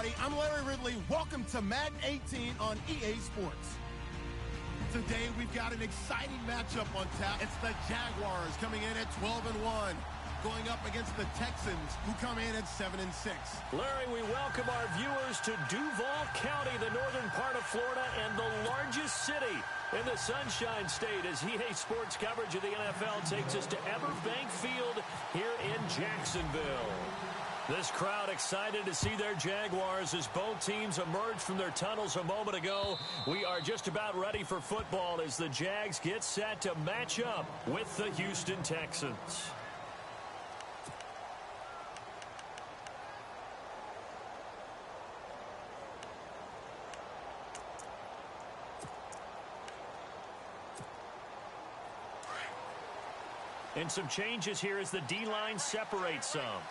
everybody. I'm Larry Ridley. Welcome to Madden 18 on EA Sports. Today, we've got an exciting matchup on tap. It's the Jaguars coming in at 12-1, going up against the Texans, who come in at 7-6. Larry, we welcome our viewers to Duval County, the northern part of Florida, and the largest city in the Sunshine State, as EA Sports coverage of the NFL takes us to Everbank Field here in Jacksonville. This crowd excited to see their Jaguars as both teams emerged from their tunnels a moment ago. We are just about ready for football as the Jags get set to match up with the Houston Texans. And some changes here as the D-line separates some.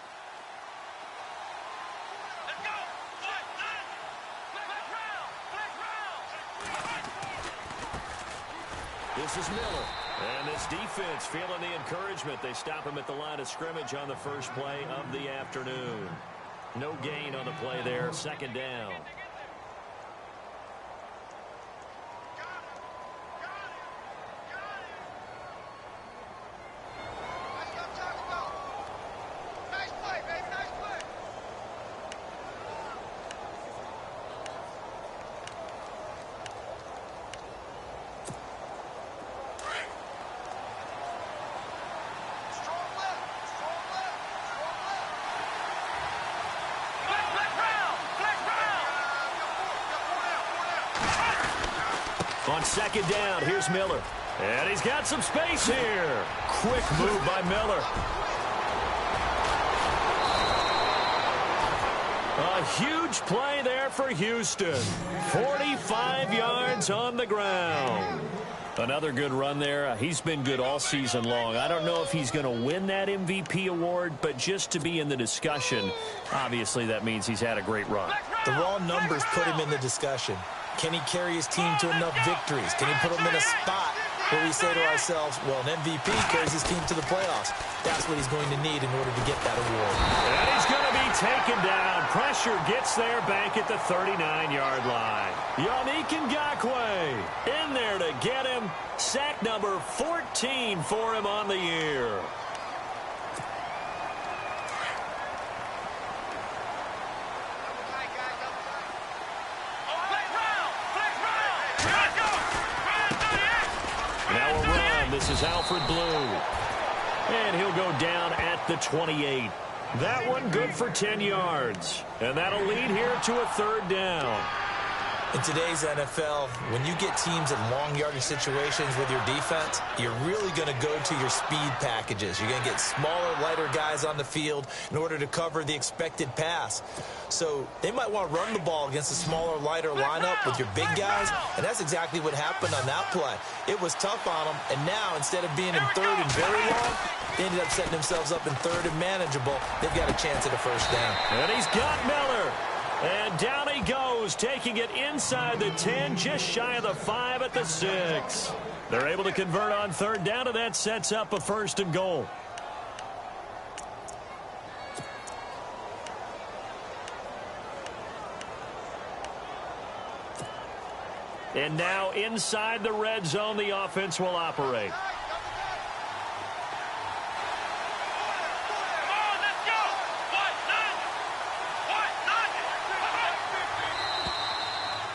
This is Miller. And this defense feeling the encouragement. They stop him at the line of scrimmage on the first play of the afternoon. No gain on the play there. Second down. On second down, here's Miller. And he's got some space here. Quick move by Miller. A huge play there for Houston. 45 yards on the ground. Another good run there. He's been good all season long. I don't know if he's going to win that MVP award, but just to be in the discussion, obviously that means he's had a great run. The raw numbers put him in the discussion. Can he carry his team to enough victories? Can he put them in a spot where we say to ourselves, well, an MVP carries his team to the playoffs. That's what he's going to need in order to get that award. And he's going to be taken down. Pressure gets there back at the 39-yard line. Yannick Ngakoue in there to get him. Sack number 14 for him on the year. This is Alfred Blue. And he'll go down at the 28. That one good for 10 yards. And that'll lead here to a third down. In today's NFL, when you get teams in long yardage situations with your defense, you're really going to go to your speed packages. You're going to get smaller, lighter guys on the field in order to cover the expected pass. So they might want to run the ball against a smaller, lighter lineup with your big guys, and that's exactly what happened on that play. It was tough on them, and now instead of being in third and very long, they ended up setting themselves up in third and manageable. They've got a chance at a first down. And he's got Miller. And down he goes, taking it inside the 10, just shy of the 5 at the 6. They're able to convert on third down, and that sets up a first and goal. And now inside the red zone, the offense will operate.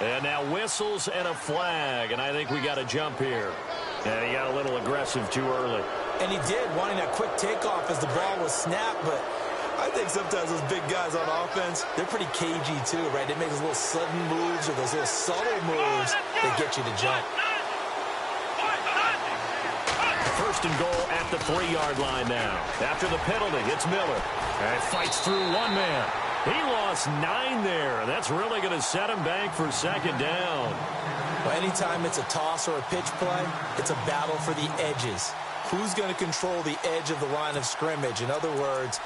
And now whistles and a flag, and I think we got a jump here. And he got a little aggressive too early. And he did, wanting that quick takeoff as the ball was snapped, but I think sometimes those big guys on offense, they're pretty cagey too, right? They make those little sudden moves or those little subtle moves that get you to jump. First and goal at the 3-yard line now. After the penalty, it's Miller. And fights through one man. He lost 9 there. That's really going to set him back for second down. Well, anytime it's a toss or a pitch play, it's a battle for the edges. Who's going to control the edge of the line of scrimmage? In other words,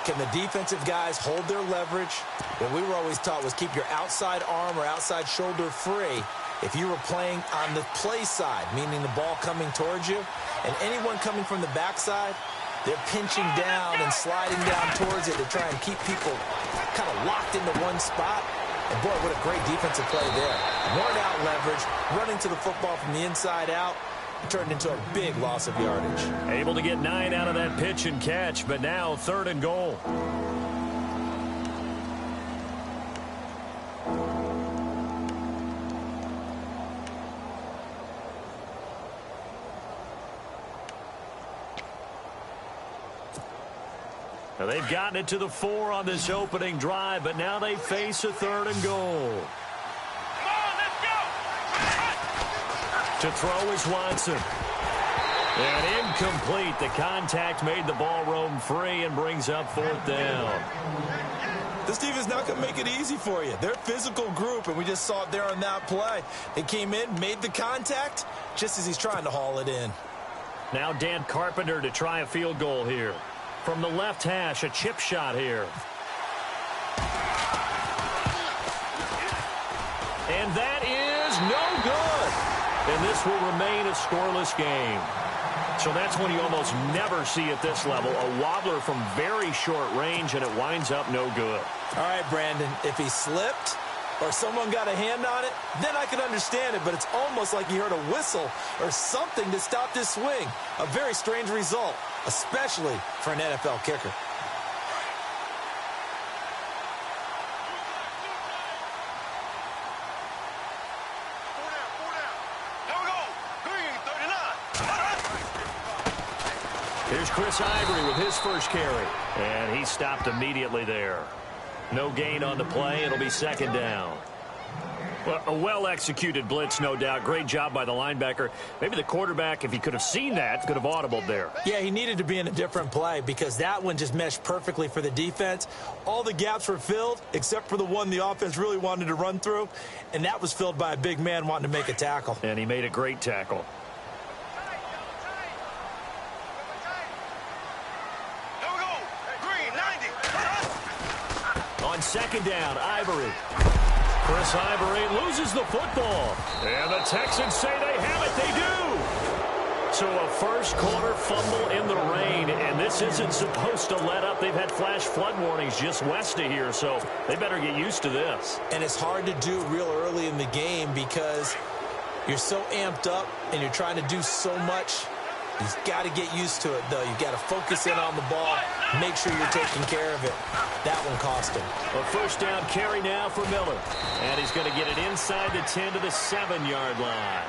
can the defensive guys hold their leverage? What we were always taught was keep your outside arm or outside shoulder free. If you were playing on the play side, meaning the ball coming towards you, and anyone coming from the backside, They're pinching down and sliding down towards it to try and keep people kind of locked into one spot. And boy, what a great defensive play there. Worn out leverage, running to the football from the inside out. It turned into a big loss of yardage. Able to get 9 out of that pitch and catch, but now 3rd and goal. Now they've gotten it to the 4 on this opening drive, but now they face a 3rd and goal. Come on, let's go! To throw is Watson. And incomplete. The contact made the ball roam free and brings up 4th down. This team is not going to make it easy for you. They're a physical group, and we just saw it there on that play. They came in, made the contact, just as he's trying to haul it in. Now Dan Carpenter to try a field goal here. From the left hash, a chip shot here. And that is no good. And this will remain a scoreless game. So that's when you almost never see at this level a wobbler from very short range, and it winds up no good. All right, Brandon, if he slipped or someone got a hand on it, then I could understand it, but it's almost like he heard a whistle or something to stop this swing. A very strange result, especially for an NFL kicker. Here's Chris Ivory with his first carry. And he stopped immediately there. No gain on the play. It'll be 2nd down. Well, a well-executed blitz, no doubt. Great job by the linebacker. Maybe the quarterback, if he could have seen that, could have audibled there. Yeah, he needed to be in a different play because that one just meshed perfectly for the defense. All the gaps were filled except for the one the offense really wanted to run through, and that was filled by a big man wanting to make a tackle. And he made a great tackle. On 2nd down, Ivory. Chris Ivory loses the football. And the Texans say they have it. They do. So a first quarter fumble in the rain, and this isn't supposed to let up. They've had flash flood warnings just west of here, so they better get used to this. And it's hard to do real early in the game because you're so amped up and you're trying to do so much. You've got to get used to it, though. You've got to focus in on the ball, make sure you're taking care of it. That one cost him. A first down carry now for Miller. And he's going to get it inside the 10 to the 7-yard line.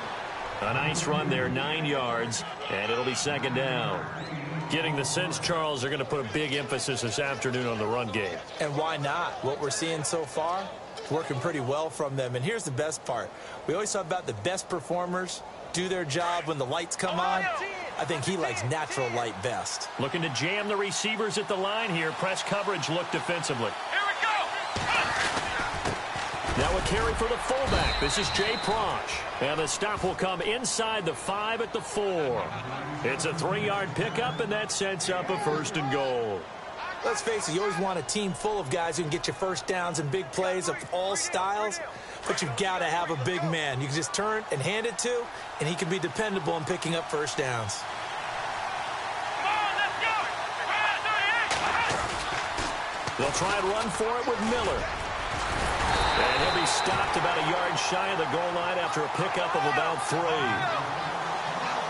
A nice run there, 9 yards, and it'll be 2nd down. Getting the sense, Charles, they're going to put a big emphasis this afternoon on the run game. And why not? What we're seeing so far, working pretty well from them. And here's the best part. We always talk about the best performers do their job when the lights come on. I think he likes natural light best. Looking to jam the receivers at the line here. Press coverage look defensively. Here we go! Now a carry for the fullback. This is Jay Prosch. And the stop will come inside the 5 at the 4. It's a 3-yard pickup, and that sets up a 1st and goal. Let's face it, you always want a team full of guys who can get you first downs and big plays of all styles, but you've got to have a big man you can just turn and hand it to, and he can be dependable in picking up first downs. Come on, let's go! They'll try and run for it with Miller. And he'll be stopped about a yard shy of the goal line after a pickup of about 3.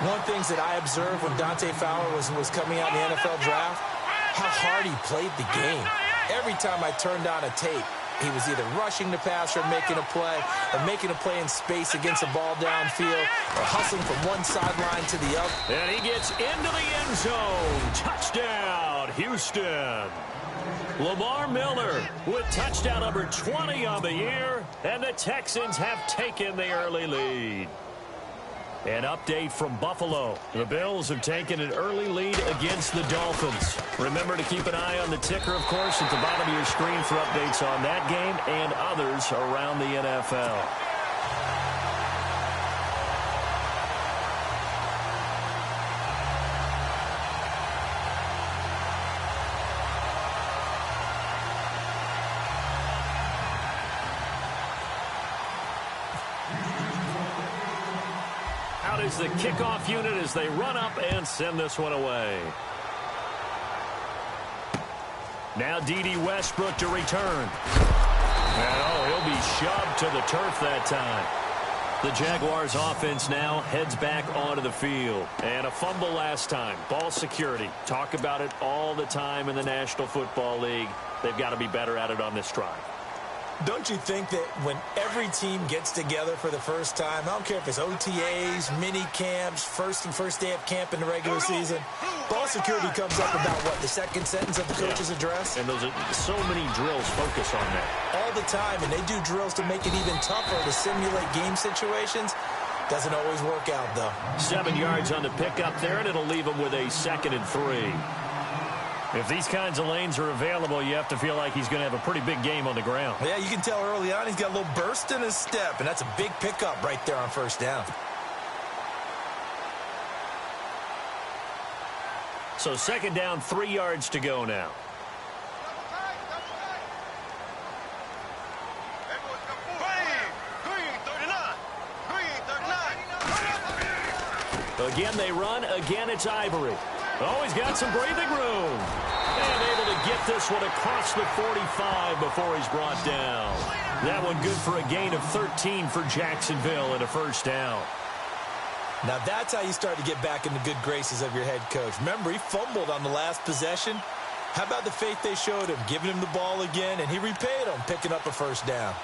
One of the things that I observed when Dante Fowler was coming out in the NFL draft, how hard he played the game. Every time I turned on a tape, he was either rushing the passer, making a play, or making a play in space against a ball downfield, or hustling from one sideline to the other. And he gets into the end zone. Touchdown, Houston. Lamar Miller with touchdown number 20 on the year, and the Texans have taken the early lead. An update from Buffalo. The Bills have taken an early lead against the Dolphins. Remember to keep an eye on the ticker, of course, at the bottom of your screen for updates on that game and others around the NFL. Out is the kickoff unit as they run up and send this one away. Now D.D. Westbrook to return. And he'll be shoved to the turf that time. The Jaguars offense now heads back onto the field. And a fumble last time. Ball security. Talk about it all the time in the National Football League. They've got to be better at it on this drive. Don't you think that when every team gets together for the first time, I don't care if it's OTAs, mini camps, first day of camp in the regular season, ball security comes up about, what, the second sentence of the coach's address? And those are so many drills focus on that. All the time, and they do drills to make it even tougher to simulate game situations. Doesn't always work out, though. 7 yards on the pickup there, and it'll leave them with a 2nd and 3. If these kinds of lanes are available, you have to feel like he's going to have a pretty big game on the ground. Yeah, you can tell early on he's got a little burst in his step, and that's a big pickup right there on first down. So 2nd down, 3 yards to go now. Again, they run. Again, it's Ivory. Oh, he's got some breathing room. And able to get this one across the 45 before he's brought down. That one good for a gain of 13 for Jacksonville and a 1st down. Now that's how you start to get back in the good graces of your head coach. Remember, he fumbled on the last possession. How about the faith they showed him, giving him the ball again, and he repaid them, picking up a 1st down.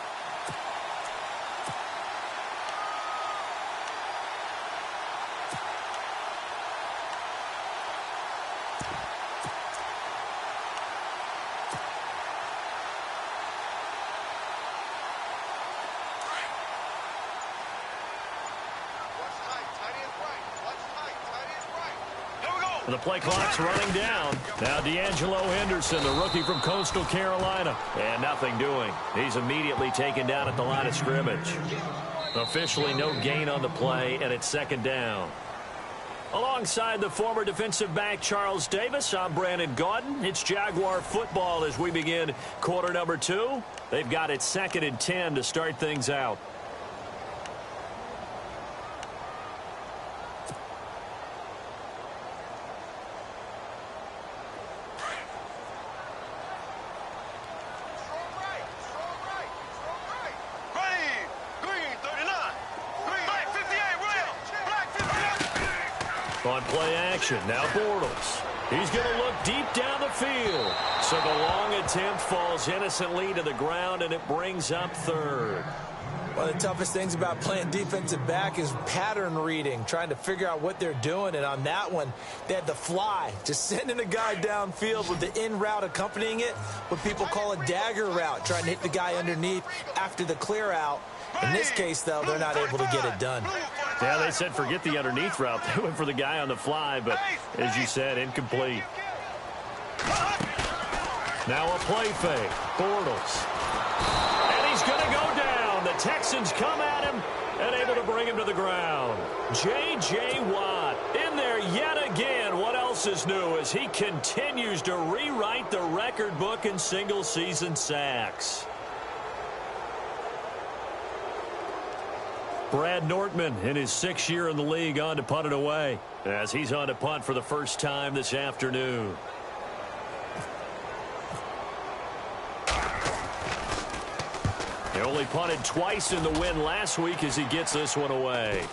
The play clock's running down. Now D'Angelo Henderson, the rookie from Coastal Carolina. And nothing doing. He's immediately taken down at the line of scrimmage. Officially no gain on the play, and it's 2nd down. Alongside the former defensive back Charles Davis, I'm Brandon Gaudin. It's Jaguar football as we begin quarter number 2. They've got it 2nd and 10 to start things out. On play action, now Bortles. He's going to look deep down the field. So the long attempt falls innocently to the ground, and it brings up 3rd. One of the toughest things about playing defensive back is pattern reading, trying to figure out what they're doing. And on that one, they had the fly, just sending a guy downfield with the in route accompanying it, what people call a dagger route, trying to hit the guy underneath after the clear out. In this case, though, they're not able to get it done. Yeah, they said forget the underneath route. They went for the guy on the fly, but as you said, incomplete. Now a play fake. Bortles. And he's going to go down. The Texans come at him and able to bring him to the ground. J.J. Watt in there yet again. What else is new as he continues to rewrite the record book in single-season sacks. Brad Nortman in his 6th year in the league on to punt it away as he's on to punt for the first time this afternoon. He only punted twice in the win last week as he gets this one away.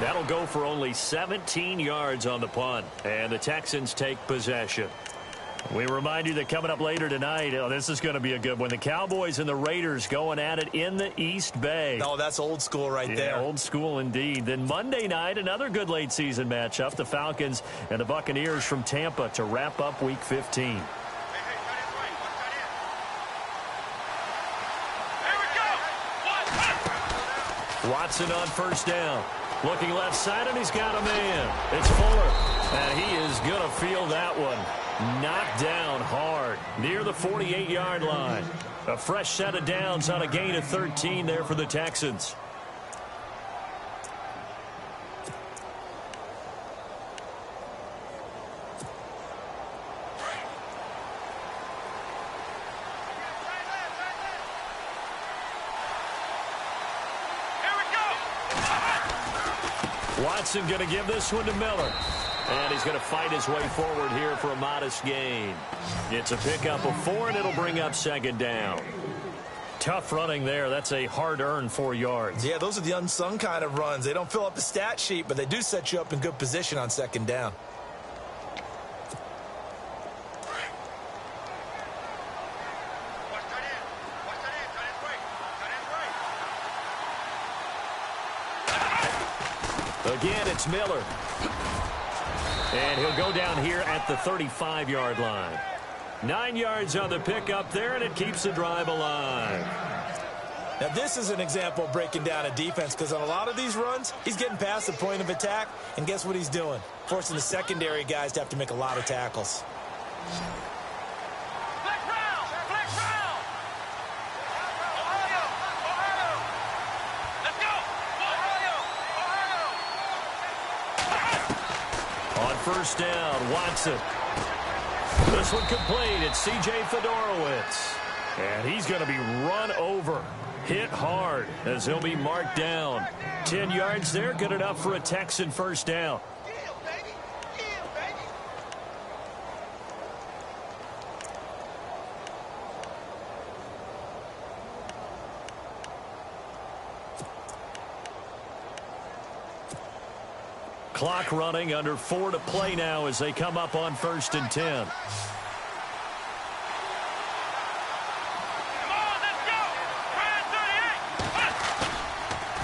That'll go for only 17 yards on the punt, and the Texans take possession. We remind you that coming up later tonight, this is going to be a good one. The Cowboys and the Raiders going at it in the East Bay. Oh, that's old school right there. Old school indeed. Then Monday night, another good late season matchup. The Falcons and the Buccaneers from Tampa to wrap up Week 15. Watson on 1st down. Looking left side, and he's got a man. It's Fuller. And he is going to feel that one. Knocked down hard near the 48-yard line. A fresh set of downs on a gain of 13 there for the Texans. Watson going to give this one to Miller. And he's going to fight his way forward here for a modest gain. It's a pickup of 4, and it'll bring up second down. Tough running there. That's a hard-earned 4 yards. Yeah, those are the unsung kind of runs. They don't fill up the stat sheet, but they do set you up in good position on second down. Again, it's Miller. And he'll go down here at the 35-yard line. 9 yards on the pickup there, and it keeps the drive alive. Now, this is an example of breaking down a defense, because on a lot of these runs, he's getting past the point of attack, and guess what he's doing? Forcing the secondary guys to have to make a lot of tackles. Flex round! Flex round! Ohio! Ohio! Let's go! Ohio! Ohio! On first down, Watson. This one complete. It's C.J. Fedorowicz. And he's going to be run over. Hit hard as he'll be marked down. 10 yards there, good enough for a Texan first down. Clock running, under 4 to play now as they come up on first and 10.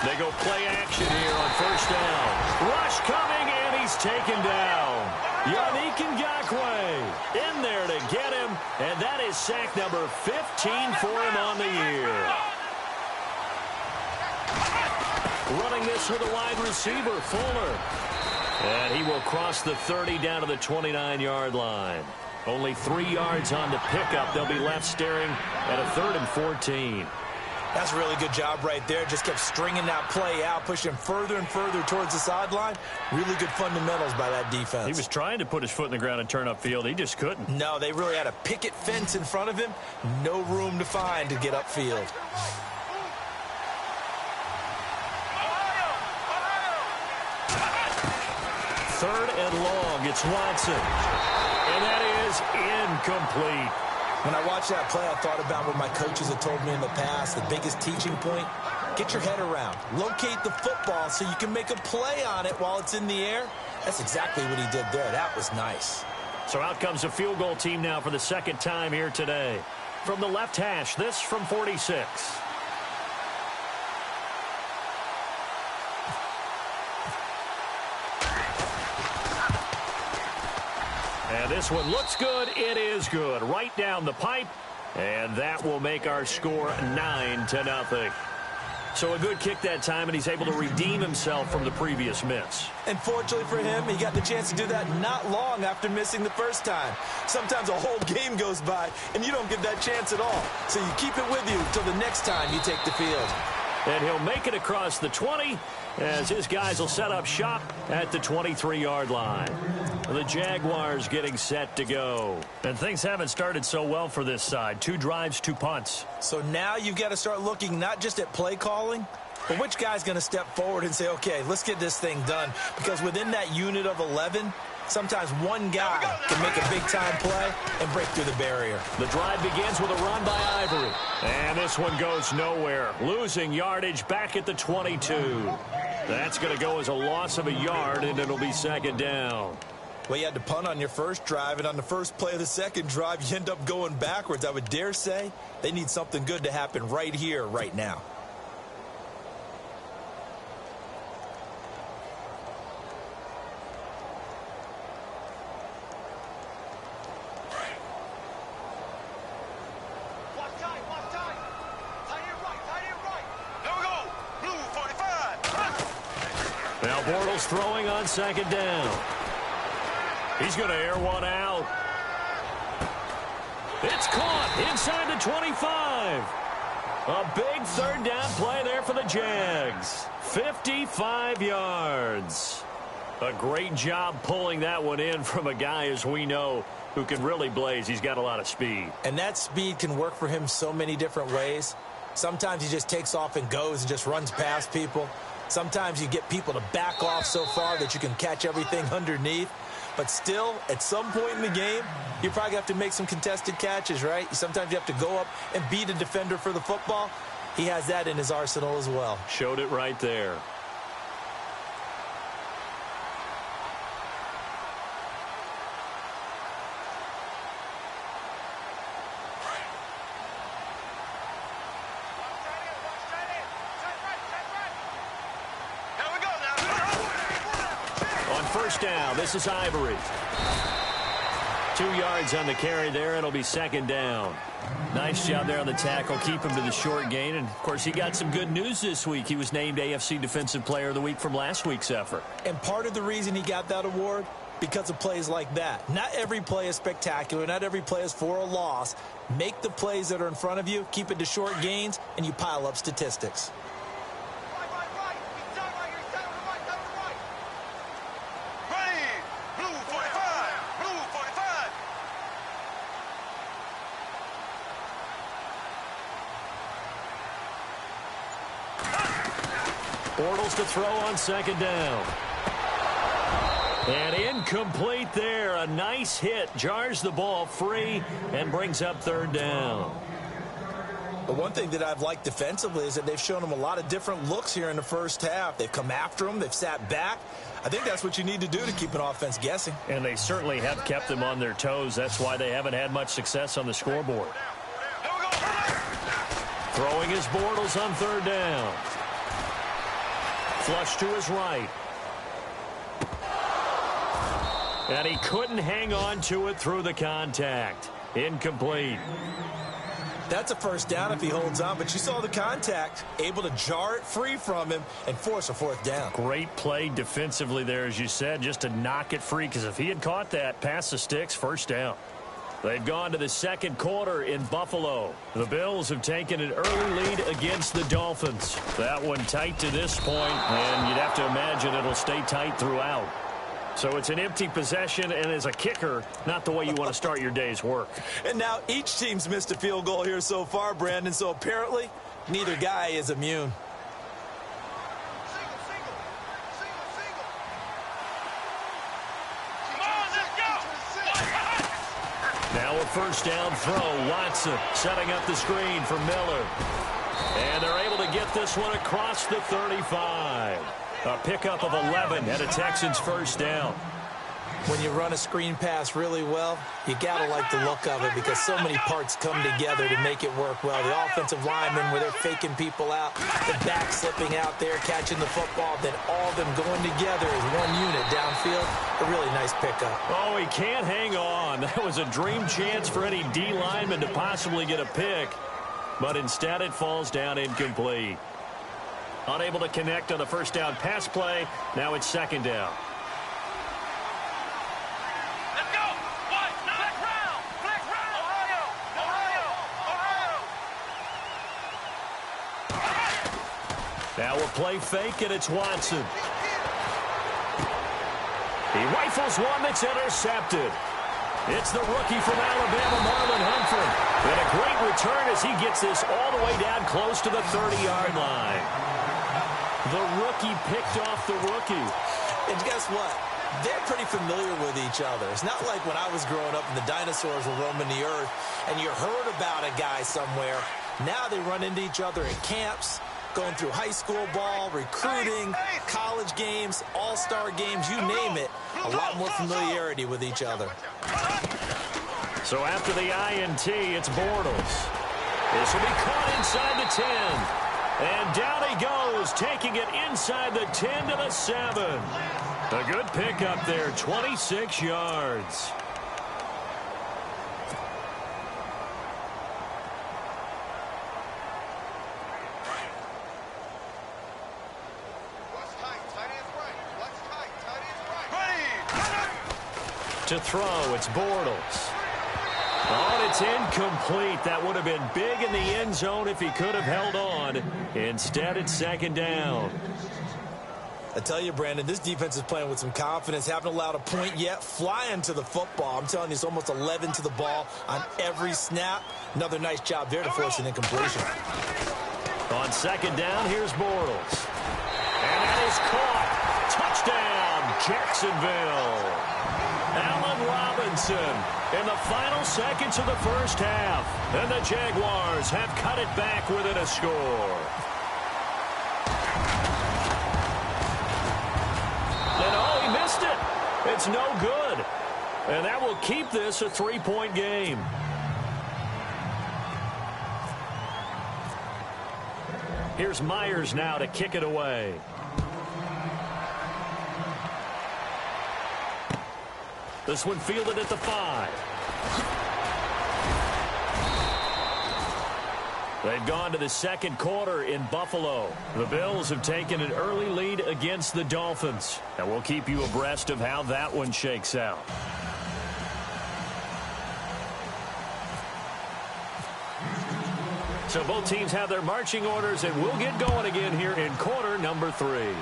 They go play action here on first down. Rush coming, and he's taken down. Yannick Ngakoue in there to get him, and that is sack number 15 for him on the year. Running this with a wide receiver, Fuller. And he will cross the 30 down to the 29-yard line. Only 3 yards on the pickup. They'll be left staring at a 3rd and 14. That's a really good job right there. Just kept stringing that play out, pushing further and further towards the sideline. Really good fundamentals by that defense. He was trying to put his foot in the ground and turn upfield. He just couldn't. No, they really had a picket fence in front of him. No room to find to get upfield. Third and long. It's Watson. And that is incomplete. When I watched that play, I thought about what my coaches had told me in the past. The biggest teaching point, get your head around. Locate the football so you can make a play on it while it's in the air. That's exactly what he did there. That was nice. So out comes a field goal team now for the second time here today. From the left hash, this from 46. And this one looks good. It is good. Right down the pipe. And that will make our score 9-0. So a good kick that time, and he's able to redeem himself from the previous miss. And fortunately for him, he got the chance to do that not long after missing the first time. Sometimes a whole game goes by, and you don't get that chance at all. So you keep it with you until the next time you take the field. And he'll make it across the 20 as his guys will set up shop at the 23-yard line. The Jaguars getting set to go. And things haven't started so well for this side. 2 drives, 2 punts. So now you've got to start looking not just at play calling, but which guy's going to step forward and say, okay, let's get this thing done. Because within that unit of 11, sometimes one guy can make a big-time play and break through the barrier. The drive begins with a run by Ivory. And this one goes nowhere. Losing yardage back at the 22. That's going to go as a loss of a yard, and it'll be second down. Well, you had to punt on your first drive, and on the first play of the second drive, you end up going backwards. I would dare say they need something good to happen right here, right now. Now Bortles throwing on second down. He's going to air one out. It's caught inside the 25. A big third down play there for the Jags. 55 yards. A great job pulling that one in from a guy, as we know, who can really blaze. He's got a lot of speed. And that speed can work for him so many different ways. Sometimes he just takes off and goes and just runs past people. Sometimes you get people to back off so far that you can catch everything underneath. But still, at some point in the game, you probably have to make some contested catches, right? Sometimes you have to go up and beat a defender for the football. He has that in his arsenal as well. Showed it right there. First down, this is Ivory. 2 yards on the carry there. It'll be second down. Nice job there on the tackle. Keep him to the short gain. And, of course, he got some good news this week. He was named AFC Defensive Player of the Week from last week's effort. And part of the reason he got that award, because of plays like that. Not every play is spectacular. Not every play is for a loss. Make the plays that are in front of you, keep it to short gains, and you pile up statistics. Bortles to throw on second down. And incomplete there. A nice hit. Jars the ball free and brings up third down. But one thing that I've liked defensively is that they've shown him a lot of different looks here in the first half. They've come after him. They've sat back. I think that's what you need to do to keep an offense guessing. And they certainly have kept them on their toes. That's why they haven't had much success on the scoreboard. Throwing his Bortles on third down. Flush to his right. And he couldn't hang on to it through the contact. Incomplete. That's a first down if he holds on, but you saw the contact. Able to jar it free from him and force a fourth down. Great play defensively there, as you said, just to knock it free, because if he had caught that, past the sticks, first down. They've gone to the second quarter in Buffalo. The Bills have taken an early lead against the Dolphins. That one tight to this point, and you'd have to imagine it'll stay tight throughout. So it's an empty possession, and as a kicker, not the way you want to start your day's work. And now each team's missed a field goal here so far, Brandon, so apparently neither guy is immune. Now a first down throw. Watson setting up the screen for Miller. And they're able to get this one across the 35. A pickup of 11 and a Texans first down. When you run a screen pass really well, you got to like the look of it because so many parts come together to make it work well. The offensive linemen, where they're faking people out, the back slipping out there, catching the football, then all of them going together as one unit downfield. A really nice pickup. Oh, he can't hang on. That was a dream chance for any D lineman to possibly get a pick. But instead it falls down incomplete. Unable to connect on the first down pass play. Now it's second down. Let's go. What? Flex round. Flex round. Ohio. Ohio. Now a play fake, and it's Watson. He rifles one that's intercepted. It's the rookie from Alabama, Marlon Humphrey. And a great return as he gets this all the way down close to the 30-yard line. The rookie picked off the rookie. And guess what? They're pretty familiar with each other. It's not like when I was growing up and the dinosaurs were roaming the earth and you heard about a guy somewhere. Now they run into each other at camps, going through high school ball, recruiting, college games, all-star games, you name it. A lot more familiarity with each other. So after the INT, it's Bortles. This will be caught inside the 10. And down he goes, taking it inside the 10 to the 7. A good pickup there, 26 yards. To throw, it's Bortles. Oh, it's incomplete. That would have been big in the end zone if he could have held on. Instead, it's second down. I tell you, Brandon, this defense is playing with some confidence. Haven't allowed a point yet. Flying to the football. I'm telling you, it's almost 11 to the ball on every snap. Another nice job there to force an incompletion. On second down, here's Bortles. And that is caught. Touchdown, Jacksonville. Allen Robinson in the final seconds of the first half. And the Jaguars have cut it back within a score. And oh, he missed it. It's no good. And that will keep this a 3-point game. Here's Myers now to kick it away. This one fielded at the 5. They've gone to the second quarter in Buffalo. The Bills have taken an early lead against the Dolphins. And we'll keep you abreast of how that one shakes out. So both teams have their marching orders, and we'll get going again here in quarter number 3.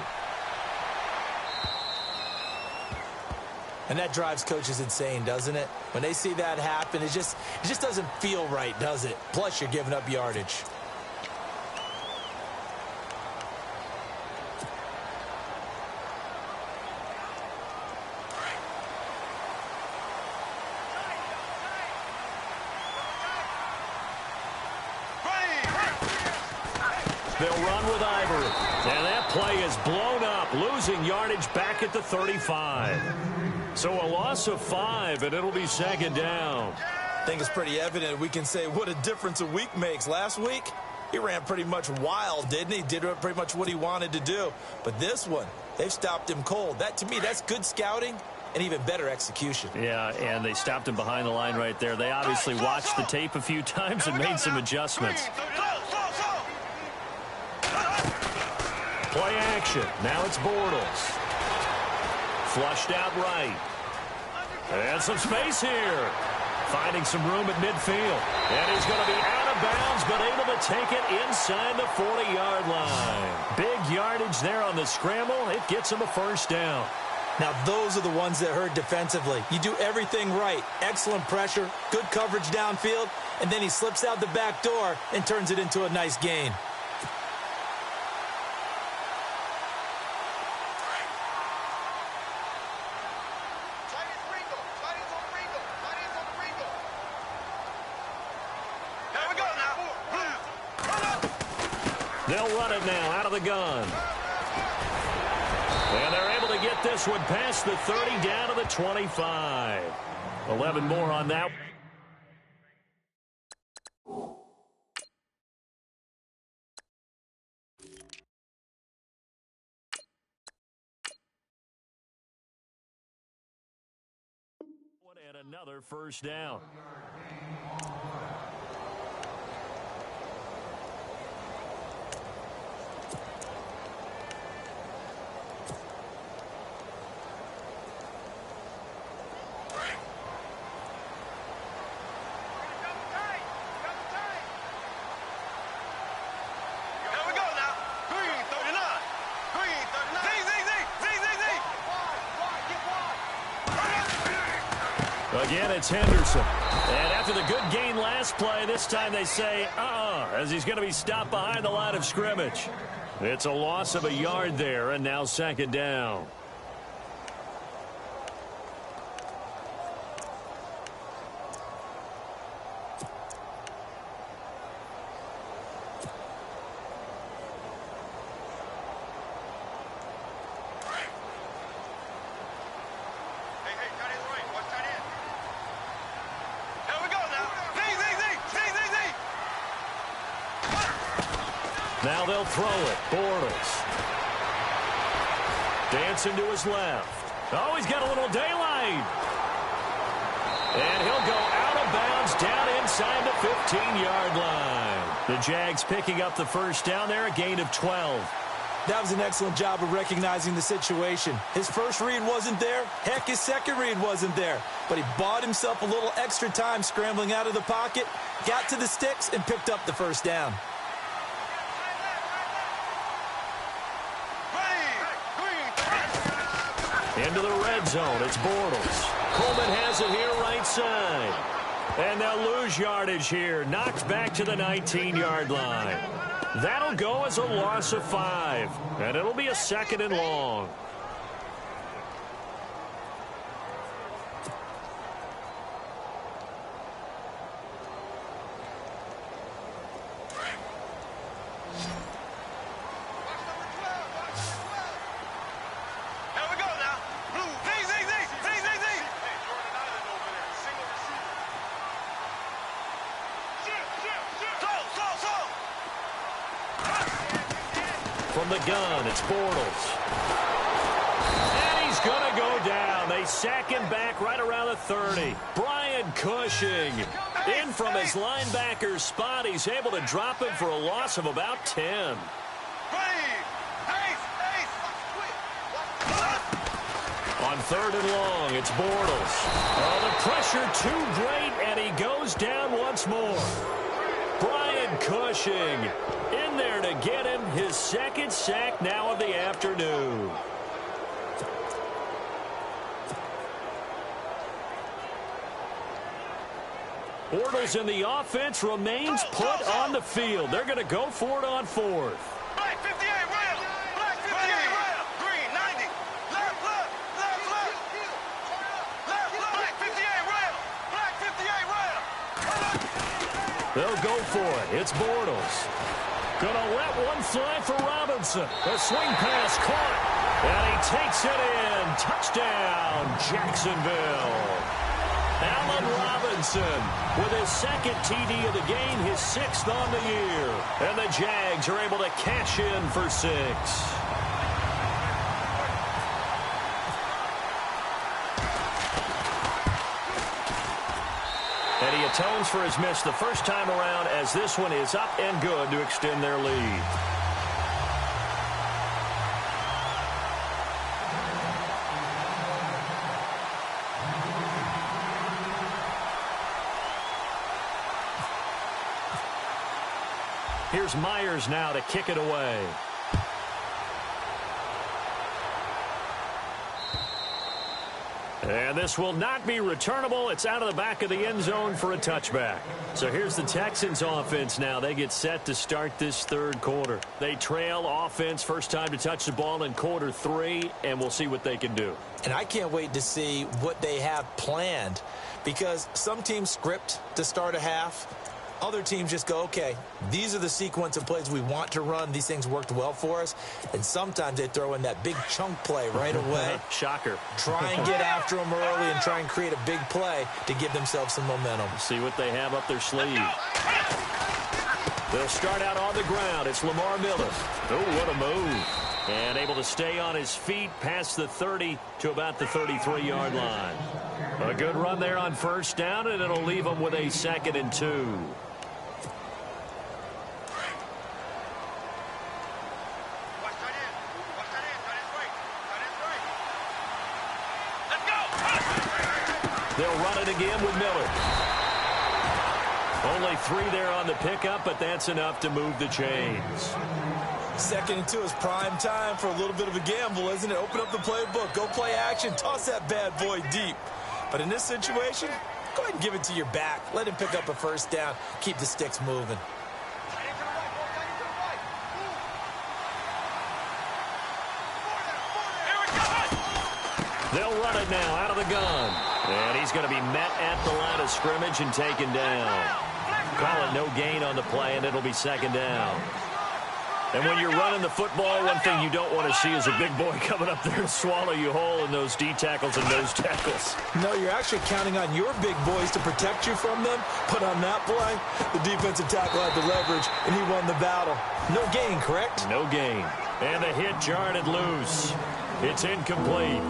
And that drives coaches insane, doesn't it? When they see that happen, it just doesn't feel right, does it? Plus, you're giving up yardage. They'll run with Ivory. And that play is blown up, losing yardage back at the 35. So a loss of 5, and it'll be second down. I think it's pretty evident we can say what a difference a week makes. Last week, he ran pretty much wild, didn't he? Did pretty much what he wanted to do. But this one, they've stopped him cold. That, to me, that's good scouting and even better execution. Yeah, and they stopped him behind the line right there. They obviously watched the tape a few times and made some adjustments. Play action. Now it's Bortles. Flushed out right. And some space here. Finding some room at midfield. And he's going to be out of bounds, but able to take it inside the 40-yard line. Big yardage there on the scramble. It gets him a first down. Now, those are the ones that hurt defensively. You do everything right. Excellent pressure, good coverage downfield, and then he slips out the back door and turns it into a nice gain. They'll run it now out of the gun. And they're able to get this one past the 30 down to the 25. 11 more on that. And another first down. Again, it's Henderson. And after the good gain last play, this time they say, as he's going to be stopped behind the line of scrimmage. It's a loss of a yard there, and now second down. Now they'll throw it. Bortles. Dancing to his left. Oh, he's got a little daylight. And he'll go out of bounds down inside the 15-yard line. The Jags picking up the first down there, a gain of 12. That was an excellent job of recognizing the situation. His first read wasn't there. Heck, his second read wasn't there. But he bought himself a little extra time scrambling out of the pocket, got to the sticks, and picked up the first down. Into the red zone, it's Bortles. Coleman has it here right side. And they'll lose yardage here. Knocked back to the 19-yard line. That'll go as a loss of 5. And it'll be a second and long. from the gun. It's Bortles. And he's going to go down. They sack him back right around the 30. Brian Cushing in from his linebacker spot. He's able to drop him for a loss of about 10. On 3rd and long, it's Bortles. Oh, the pressure too great, and he goes down once more. Brian Cushing in there to get him his 2nd sack now of the afternoon. Bortles in the offense remains put on the field. They're going to go for it on 4th. Black 58 rail. Black 58 rail. Green 90. Left, left, left, left. Left, left. Black 58 rail. Black 58 rail. They'll go for it. It's Bortles. Gonna let one fly for Robinson. The swing pass caught. And he takes it in. Touchdown, Jacksonville. Allen Robinson with his 2nd TD of the game, his 6th on the year. And the Jags are able to cash in for 6. And he atones for his miss the first time around, as this one is up and good to extend their lead. Here's Myers now to kick it away. And this will not be returnable. It's out of the back of the end zone for a touchback. So here's the Texans offense now. They get set to start this 3rd quarter. They trail offense, first time to touch the ball in quarter 3, and we'll see what they can do. And I can't wait to see what they have planned, because some teams script to start a half. Other teams just go, okay, these are the sequence of plays we want to run. These things worked well for us. And sometimes they throw in that big chunk play right away. Shocker. Try and get after them early and try and create a big play to give themselves some momentum. See what they have up their sleeve. They'll start out on the ground. It's Lamar Miller. Oh, what a move. And able to stay on his feet past the 30 to about the 33-yard line. A good run there on 1st down, and it'll leave them with a 2nd and 2. They'll run it again with Miller. Only 3 there on the pickup, but that's enough to move the chains. 2nd and 2 is prime time for a little bit of a gamble, isn't it? Open up the playbook, go play action, toss that bad boy deep. But in this situation, go ahead and give it to your back. Let him pick up a 1st down, keep the sticks moving. They'll run it now out of the gun. And he's going to be met at the line of scrimmage and taken down. Call it no gain on the play, and it'll be 2nd down. And when you're running the football, one thing you don't want to see is a big boy coming up there and swallow you whole in those D tackles and nose tackles. No, you're actually counting on your big boys to protect you from them. But on that play, the defensive tackle had the leverage, and he won the battle. No gain, correct? No gain. And the hit jarred it loose. It's incomplete.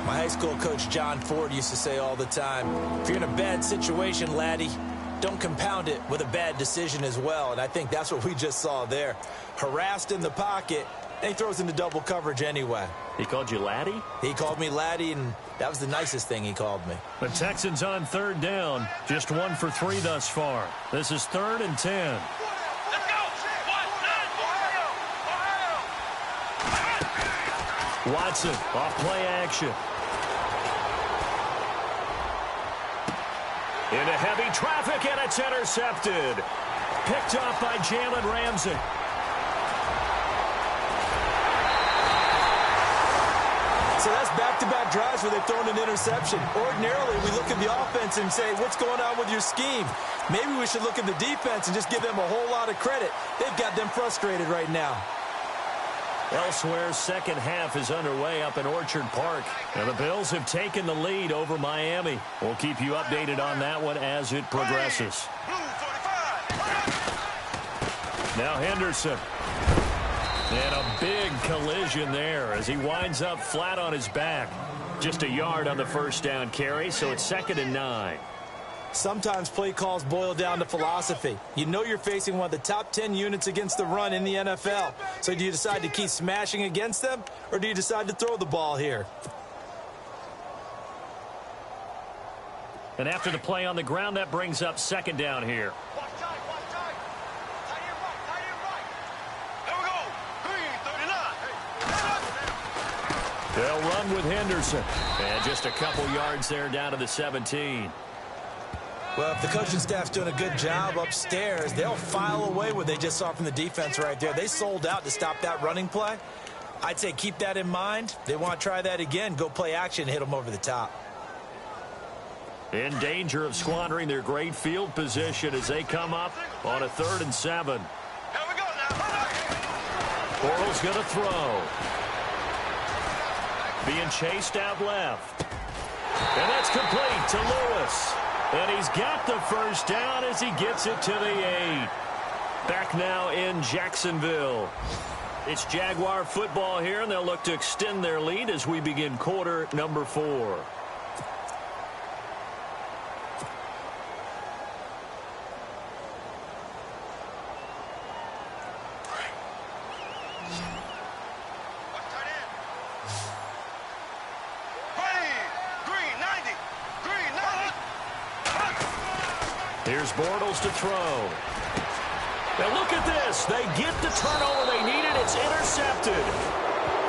My high school coach, John Ford, used to say all the time, if you're in a bad situation, laddie, don't compound it with a bad decision as well. And I think that's what we just saw there. Harassed in the pocket, and he throws into double coverage anyway. He called you laddie? He called me laddie, and that was the nicest thing he called me. The Texans on 3rd down. Just 1 for 3 thus far. This is 3rd and 10. Watson off play action. Into heavy traffic, and it's intercepted. Picked off by Jalen Ramsey. So that's back-to-back drives where they've thrown an interception. Ordinarily, we look at the offense and say, what's going on with your scheme? Maybe we should look at the defense and just give them a whole lot of credit. They've got them frustrated right now. Elsewhere, second half is underway up in Orchard Park. And the Bills have taken the lead over Miami. We'll keep you updated on that one as it progresses. Now Henderson. And a big collision there as he winds up flat on his back. Just a yard on the first down carry, so it's 2nd and 9. Sometimes play calls boil down to philosophy. You know you're facing one of the top 10 units against the run in the NFL. So do you decide to keep smashing against them, or do you decide to throw the ball here? And after the play on the ground, that brings up 2nd down here. Watch tight, watch tight. Tight end right, tight end right. There we go. Green, 39. They'll run with Henderson. And just a couple yards there down to the 17. Well, if the coaching staff's doing a good job upstairs, they'll file away what they just saw from the defense right there. They sold out to stop that running play. I'd say keep that in mind. They want to try that again. Go play action, hit them over the top. In danger of squandering their great field position as they come up on a 3rd and 7. Here we go now. Bortles going to throw. Being chased out left. And that's complete to Lewis. And he's got the first down as he gets it to the 8. Back now in Jacksonville. It's Jaguar football here, and they'll look to extend their lead as we begin quarter number 4. Here's Bortles to throw. Now look at this. They get the turnover they needed. It's intercepted.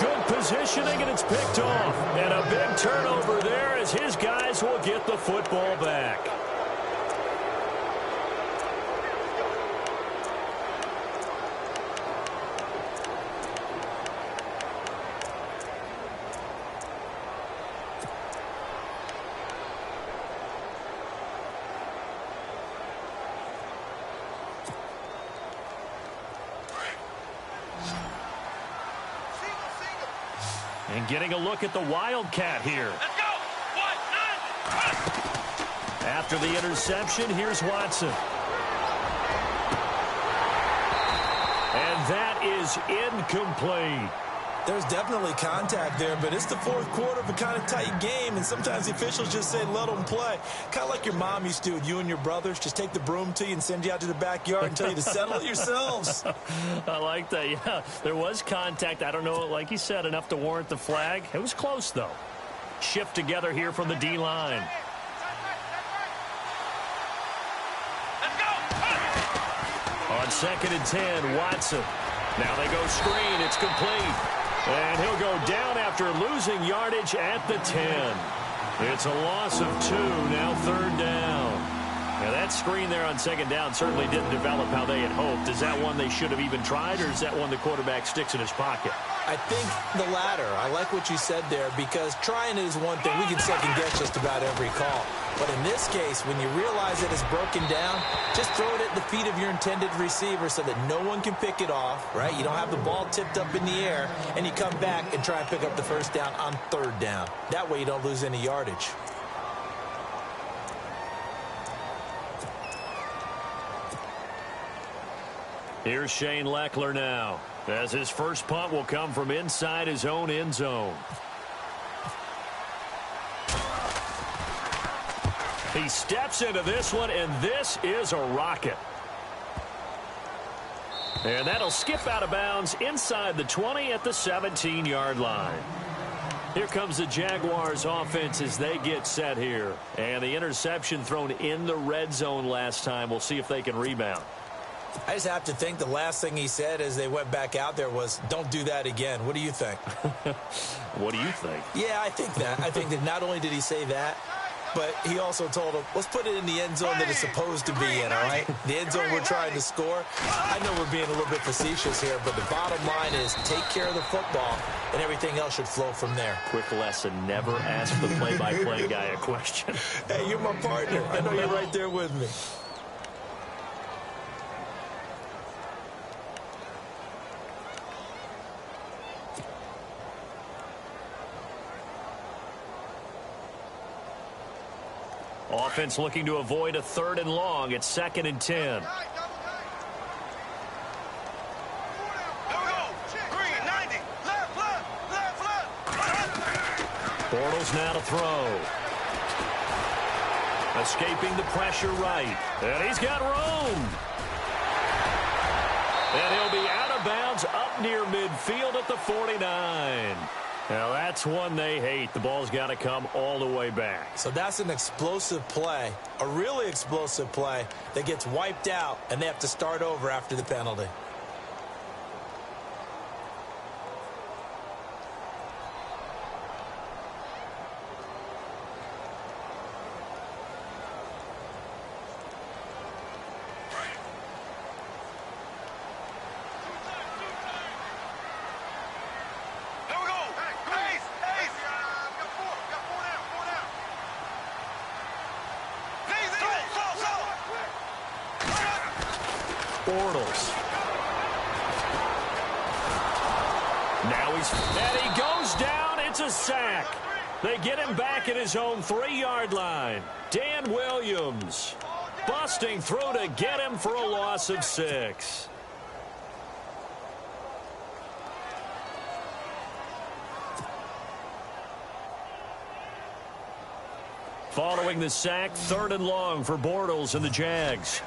Good positioning, and it's picked off. And a big turnover there as his guys will get the football back. And getting a look at the Wildcat here. Let's go. 1, 9, 1. After the interception, here's Watson. And that is incomplete. There's definitely contact there, but it's the 4th quarter of a kind of tight game, and sometimes the officials just say let them play. Kind of like your mom used to do with you and your brothers. Just take the broom to you and send you out to the backyard and tell you to settle it yourselves. I like that, yeah. There was contact. I don't know, like you said, enough to warrant the flag. It was close, though. Shift together here from the D-line. Let's go. On 2nd and 10, Watson. Now they go screen. It's complete. And he'll go down after losing yardage at the 10. It's a loss of 2, now 3rd down. Now that screen there on 2nd down certainly didn't develop how they had hoped. Is that one they should have even tried, or is that one the quarterback sticks in his pocket? I think the latter. I like what you said there, because trying it is one thing. We can second-guess just about every call. But in this case, when you realize that it's broken down, just throw it at the feet of your intended receiver so that no one can pick it off, right? You don't have the ball tipped up in the air, and you come back and try and pick up the first down on 3rd down. That way you don't lose any yardage. Here's Shane Leckler now, as his first punt will come from inside his own end zone. He steps into this one, and this is a rocket. And that'll skip out of bounds inside the 20 at the 17-yard line. Here comes the Jaguars offense as they get set here. And the interception thrown in the red zone last time. We'll see if they can rebound. I just have to think the last thing he said as they went back out there was, don't do that again. What do you think? What do you think? Yeah, I think that. I think that not only did he say that, but he also told him, let's put it in the end zone that it's supposed to be in, all right? The end zone we're trying to score. I know we're being a little bit facetious here, but the bottom line is take care of the football, and everything else should flow from there. Quick lesson, never ask the play-by-play guy a question. Hey, you're my partner. I know you're right there with me. Offense looking to avoid a 3rd and long. It's 2nd and 10. Here we go. Bortles now to throw. Escaping the pressure right. And he's got room. And he'll be out of bounds up near midfield at the 49. Now, that's one they hate. The ball's got to come all the way back. So that's an explosive play, a really explosive play that gets wiped out, and they have to start over after the penalty. Bortles. Now and he goes down. It's a sack. They get him back at his own 3-yard line. Dan Williams busting through to get him for a loss of 6. Following the sack, 3rd and long for Bortles and the Jags.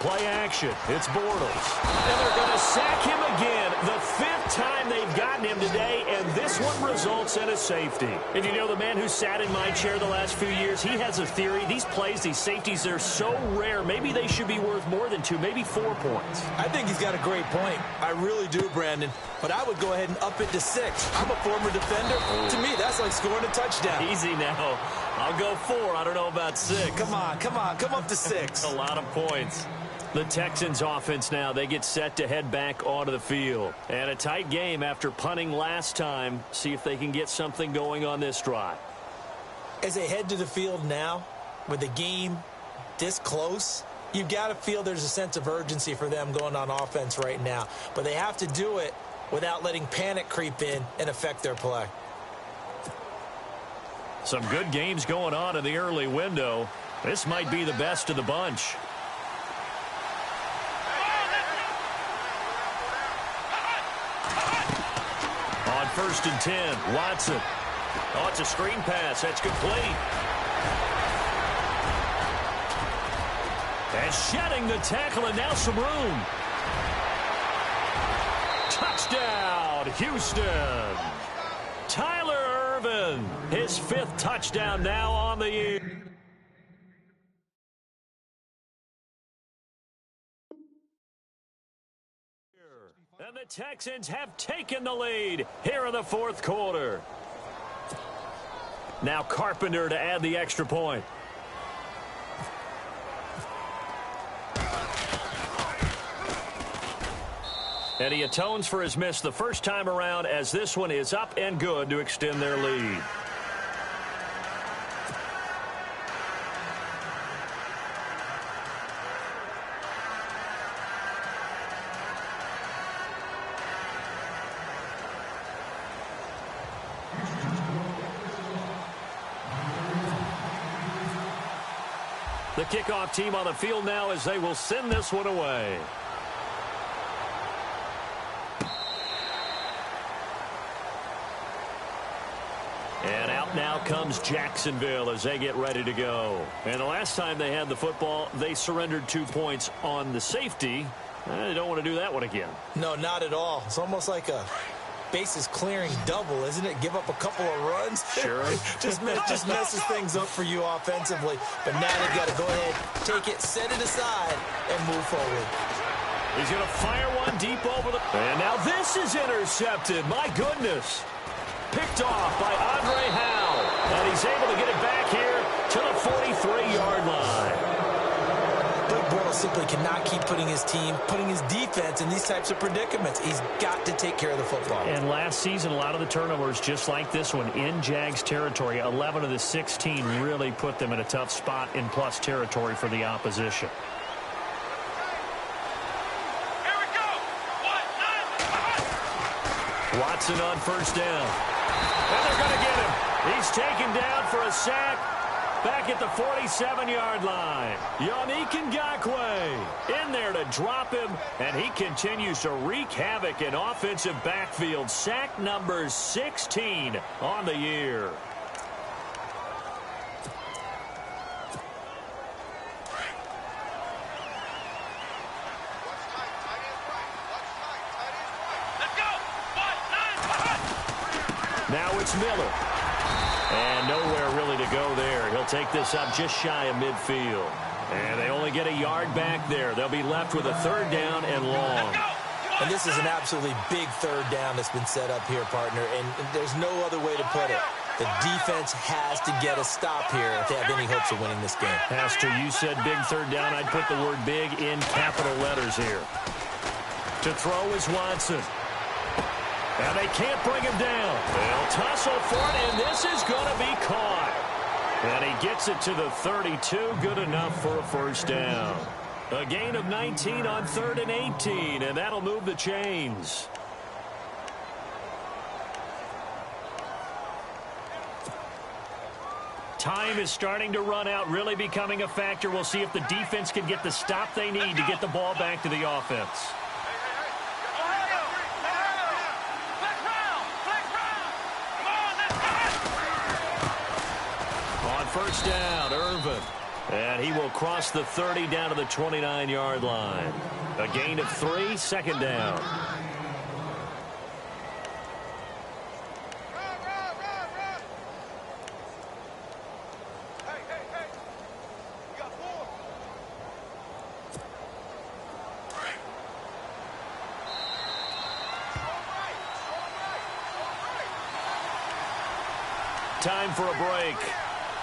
Play action. It's Bortles. And they're going to sack him again. The 5th time they've gotten him today, and this one results in a safety. And you know, the man who sat in my chair the last few years, he has a theory. These plays, these safeties, they're so rare. Maybe they should be worth more than 2, maybe 4 points. I think he's got a great point. I really do, Brandon. But I would go ahead and up it to 6. I'm a former defender. To me, that's like scoring a touchdown. Easy now. I'll go 4. I don't know about 6. Come on. Come up to 6. A lot of points. The Texans offense now, they get set to head back onto the field. And a tight game after punting last time. See if they can get something going on this drive. As they head to the field now, with the game this close, you've got to feel there's a sense of urgency for them going on offense right now. But they have to do it without letting panic creep in and affect their play. Some good games going on in the early window. This might be the best of the bunch. On 1st and 10, Watson. Oh, it's a screen pass. That's complete. And shedding the tackle, and now some room. Touchdown, Houston. Tyler Ervin, his 5th touchdown now on the year. And the Texans have taken the lead here in the 4th quarter. Now Carpenter to add the extra point. And he atones for his miss the first time around, as this one is up and good to extend their lead. The kickoff team on the field now as they will send this one away. And out now comes Jacksonville as they get ready to go. And the last time they had the football, they surrendered 2 points on the safety. They don't want to do that one again. No, not at all. It's almost like a bases clearing double, isn't it? Give up a couple of runs. Sure. just messes things up for you offensively. But now they've got to go ahead, take it, set it aside, and move forward. He's going to fire one deep over the... And now this is intercepted. My goodness. Picked off by Andre Howe. And he's able to get it back here to the 43-yard line. Bortles simply cannot keep putting his defense in these types of predicaments. He's got to take care of the football. And last season, a lot of the turnovers, just like this one, in Jags territory, 11 of the 16 really put them in a tough spot in plus territory for the opposition. Here we go. Watson on 1st down. And they're going to get him. He's taken down for a sack. Back at the 47-yard line. Yannick Ngakoue in there to drop him, and he continues to wreak havoc in offensive backfield. Sack number 16 on the year. Now it's Miller. And nowhere really to go there. He'll take this up just shy of midfield. And they only get a yard back there. They'll be left with a third down and long. And this is an absolutely big third down that's been set up here, partner. And there's no other way to put it. The defense has to get a stop here if they have any hopes of winning this game. Pastor, you said big third down. I'd put the word big in capital letters here. To throw is Watson. And they can't bring him down. They'll tussle for it, and this is going to be caught. And he gets it to the 32. Good enough for a first down. A gain of 19 on 3rd and 18, and that'll move the chains. Time is starting to run out, really becoming a factor. We'll see if the defense can get the stop they need to get the ball back to the offense. First down, Irvin. And he will cross the 30 down to the 29-yard line. A gain of 3, second down. Time for a break.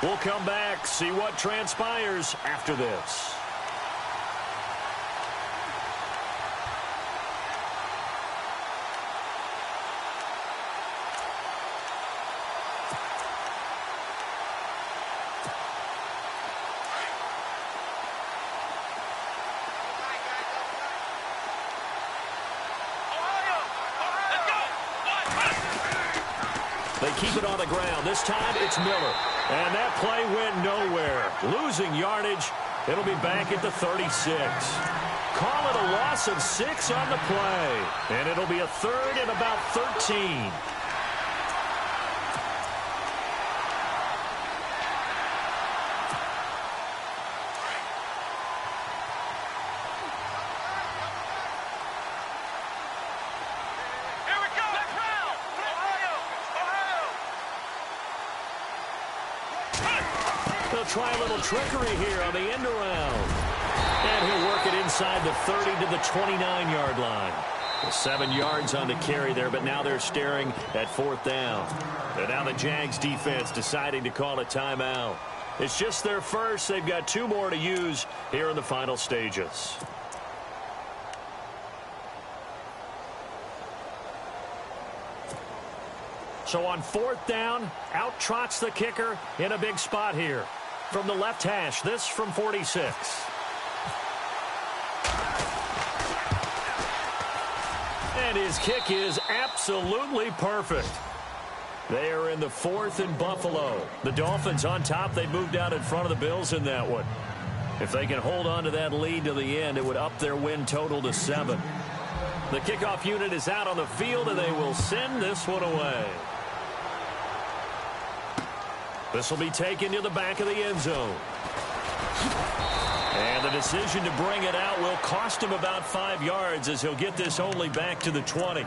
We'll come back, see what transpires after this. They keep it on the ground. This time it's Miller. And that play went nowhere. Losing yardage. It'll be back at the 36. Call it a loss of 6 on the play. And it'll be a third and about 13. They'll try a little trickery here on the end around. And he'll work it inside the 30 to the 29-yard line. 7 yards on the carry there, but now they're staring at 4th down. And now the Jags defense deciding to call a timeout. It's just their first. They've got 2 more to use here in the final stages. So on 4th down, out trots the kicker in a big spot here. From the left hash, this from 46. And his kick is absolutely perfect. They are in the 4th and Buffalo. The Dolphins on top. They moved out in front of the Bills in that one. If they can hold on to that lead to the end, it would up their win total to 7. The kickoff unit is out on the field, and they will send this one away. This will be taken to the back of the end zone. And the decision to bring it out will cost him about 5 yards as he'll get this only back to the 20.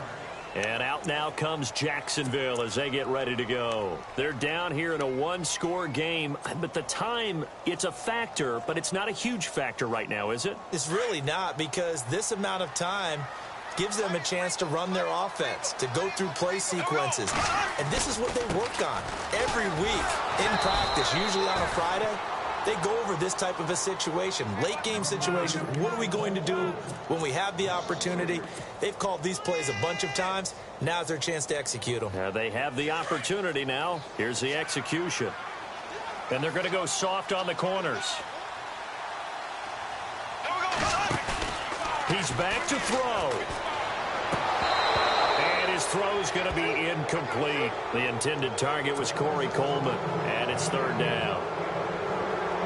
And out now comes Jacksonville as they get ready to go. They're down here in a 1-score game, but the time, it's a factor, but it's not a huge factor right now, is it? It's really not, because this amount of time gives them a chance to run their offense, to go through play sequences. And this is what they work on every week in practice, usually on a Friday. They go over this type of a situation, late game situation. What are we going to do when we have the opportunity? They've called these plays a bunch of times. Now's their chance to execute them. Yeah, they have the opportunity now. Here's the execution. And they're going to go soft on the corners. He's back to throw. And his throw's going to be incomplete. The intended target was Corey Coleman. And it's 3rd down.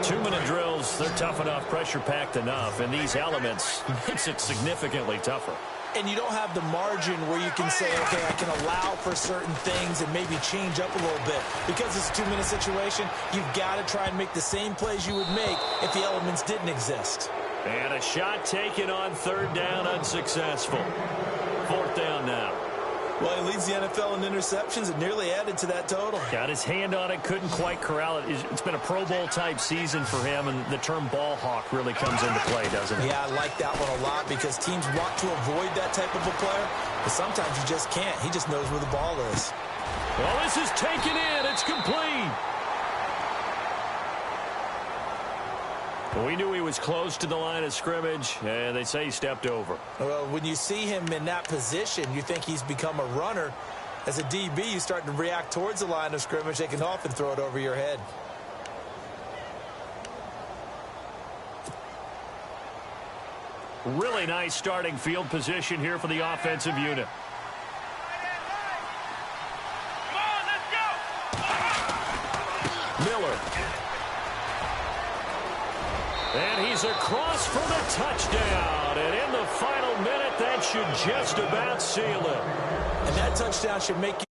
2-minute drills, they're tough enough, pressure-packed enough, and these elements makes it significantly tougher. And you don't have the margin where you can say, okay, I can allow for certain things and maybe change up a little bit. Because it's a 2-minute situation, you've got to try and make the same plays you would make if the elements didn't exist. And a shot taken on 3rd down, unsuccessful. 4th down now. Well, he leads the NFL in interceptions and nearly added to that total. Got his hand on it, couldn't quite corral it. It's been a Pro Bowl-type season for him, and the term ball hawk really comes into play, doesn't it? Yeah, I like that one a lot because teams want to avoid that type of a player, but sometimes you just can't. He just knows where the ball is. Well, this is taken in. It's complete. We knew he was close to the line of scrimmage, and they say he stepped over. Well, when you see him in that position, you think he's become a runner. As a DB, you start to react towards the line of scrimmage. They can often throw it over your head. Really nice starting field position here for the offensive unit. Come on, let's go! Miller. And he's across for the touchdown. And in the final minute, that should just about seal it. And that touchdown should make you